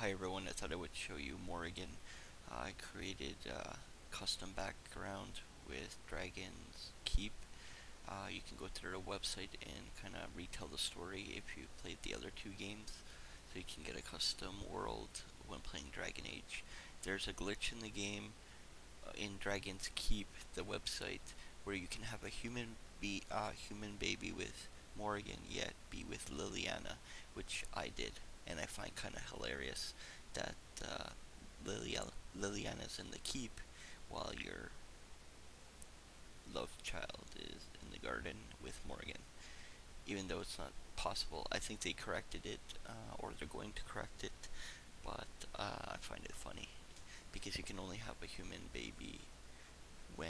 Hi everyone, I thought I would show you Morrigan. I created a custom background with Dragon's Keep. You can go to their website and kind of retell the story if you played the other two games. So you can get a custom world when playing Dragon Age. There's a glitch in the game in Dragon's Keep, the website, where you can have a human baby with Morrigan, yet be with Leliana, which I did, and I find kind of hilarious that Liliana's in the keep while your love child is in the garden with Morrigan. Even though it's not possible, I think they corrected it, or they're going to correct it, but I find it funny because you can only have a human baby when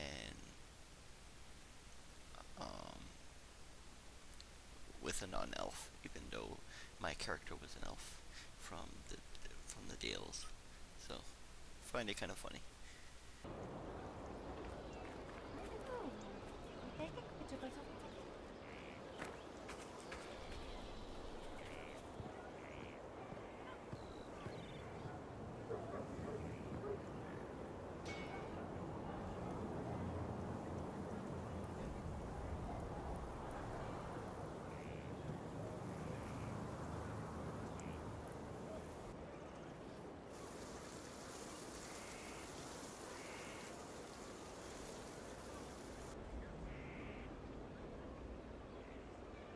with a non-elf, even though my character was an elf from the Dales. So I find it kind of funny.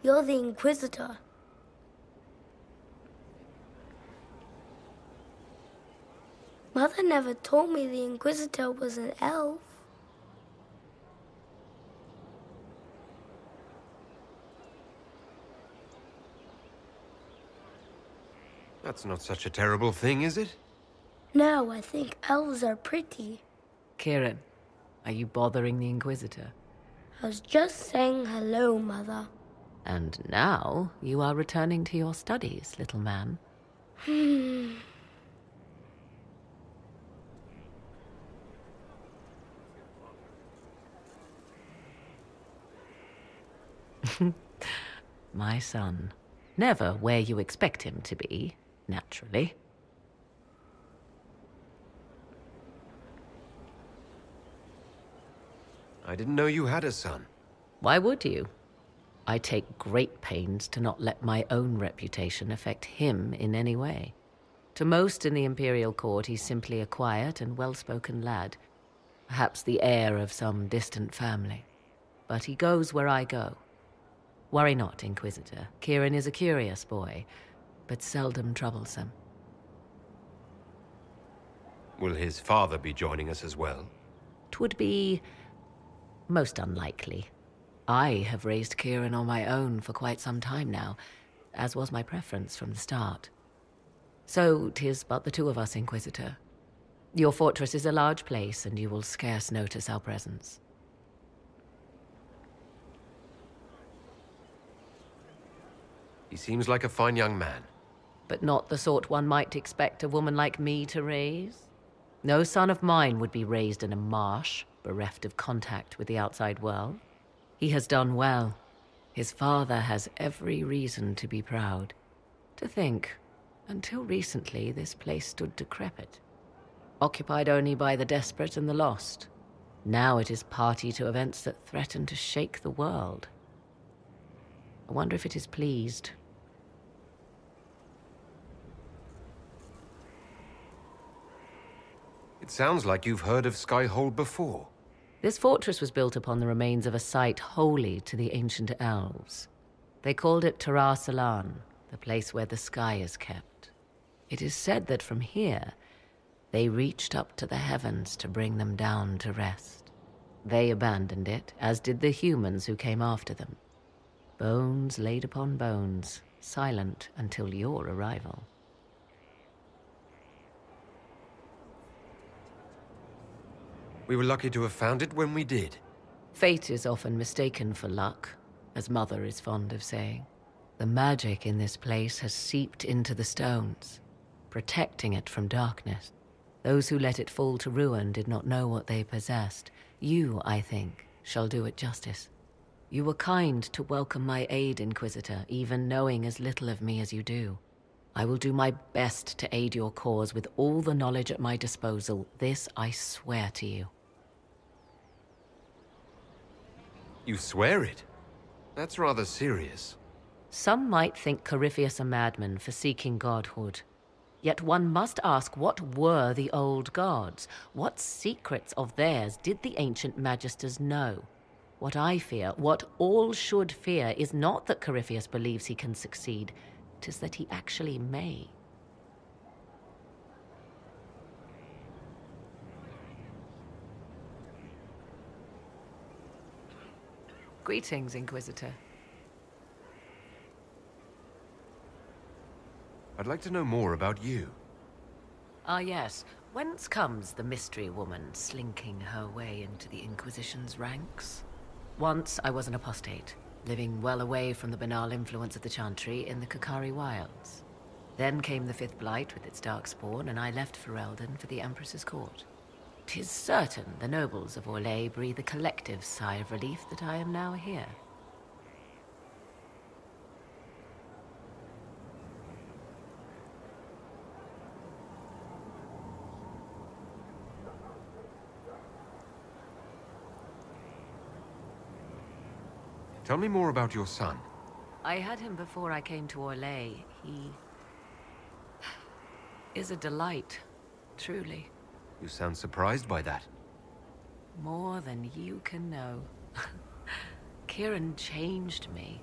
You're the Inquisitor. Mother never told me the Inquisitor was an elf. That's not such a terrible thing, is it? No, I think elves are pretty. Kieran, are you bothering the Inquisitor? I was just saying hello, Mother. And now you are returning to your studies, little man. My son. Never where you expect him to be, naturally. I didn't know you had a son. Why would you? I take great pains to not let my own reputation affect him in any way. To most in the Imperial Court, he's simply a quiet and well-spoken lad, perhaps the heir of some distant family. But he goes where I go. Worry not, Inquisitor. Kieran is a curious boy, but seldom troublesome. Will his father be joining us as well? 'Twould be most unlikely. I have raised Kieran on my own for quite some time now, as was my preference from the start. So 'tis but the two of us, Inquisitor. Your fortress is a large place, and you will scarce notice our presence. He seems like a fine young man. But not the sort one might expect a woman like me to raise. No son of mine would be raised in a marsh, bereft of contact with the outside world. He has done well. His father has every reason to be proud. To think, until recently, this place stood decrepit, occupied only by the desperate and the lost. Now it is party to events that threaten to shake the world. I wonder if it is pleased. It sounds like you've heard of Skyhold before. This fortress was built upon the remains of a site holy to the ancient elves. They called it Tarar Salan, the place where the sky is kept. It is said that from here, they reached up to the heavens to bring them down to rest. They abandoned it, as did the humans who came after them. Bones laid upon bones, silent until your arrival. We were lucky to have found it when we did. Fate is often mistaken for luck, as Mother is fond of saying. The magic in this place has seeped into the stones, protecting it from darkness. Those who let it fall to ruin did not know what they possessed. You, I think, shall do it justice. You were kind to welcome my aid, Inquisitor, even knowing as little of me as you do. I will do my best to aid your cause with all the knowledge at my disposal. This I swear to you. You swear it? That's rather serious. Some might think Corypheus a madman for seeking godhood. Yet one must ask, what were the old gods? What secrets of theirs did the ancient magisters know? What I fear, what all should fear, is not that Corypheus believes he can succeed. 'Tis that he actually may. Greetings, Inquisitor. I'd like to know more about you. Ah, yes. Whence comes the mystery woman slinking her way into the Inquisition's ranks? Once I was an apostate, living well away from the banal influence of the Chantry in the Kakari Wilds. Then came the Fifth Blight with its darkspawn, and I left Ferelden for the Empress's court. 'Tis certain the nobles of Orlais breathe a collective sigh of relief that I am now here. Tell me more about your son. I had him before I came to Orlais. He is a delight, truly. You sound surprised by that. More than you can know. Kieran changed me.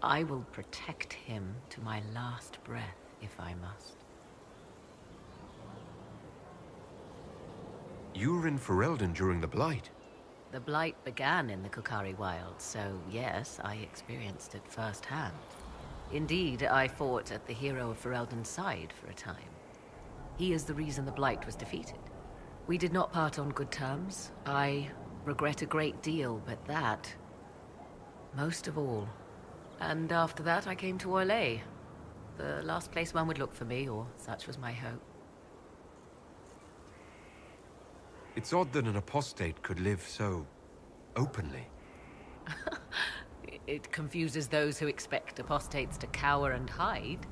I will protect him to my last breath, if I must. You were in Ferelden during the Blight. The Blight began in the Kakari Wilds, so yes, I experienced it firsthand. Indeed, I fought at the hero of Ferelden's side for a time. He is the reason the Blight was defeated. We did not part on good terms. I regret a great deal, but that, most of all. And after that, I came to Orlais. The last place one would look for me, or such was my hope. It's odd that an apostate could live so openly. It confuses those who expect apostates to cower and hide.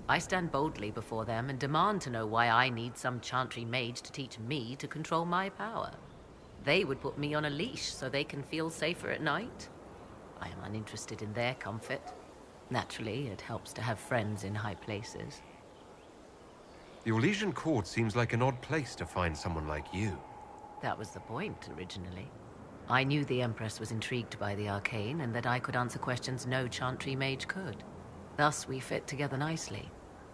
I stand boldly before them and demand to know why I need some Chantry mage to teach me to control my power. They would put me on a leash so they can feel safer at night. I am uninterested in their comfort. Naturally, it helps to have friends in high places. The Orlesian court seems like an odd place to find someone like you. That was the point, originally. I knew the Empress was intrigued by the arcane, and that I could answer questions no Chantry mage could. Thus, we fit together nicely.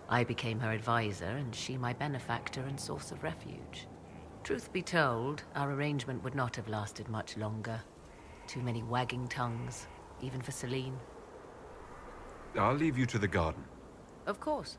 I became her advisor, and she my benefactor and source of refuge. Truth be told, our arrangement would not have lasted much longer. Too many wagging tongues, even for Celine. I'll leave you to the garden. Of course.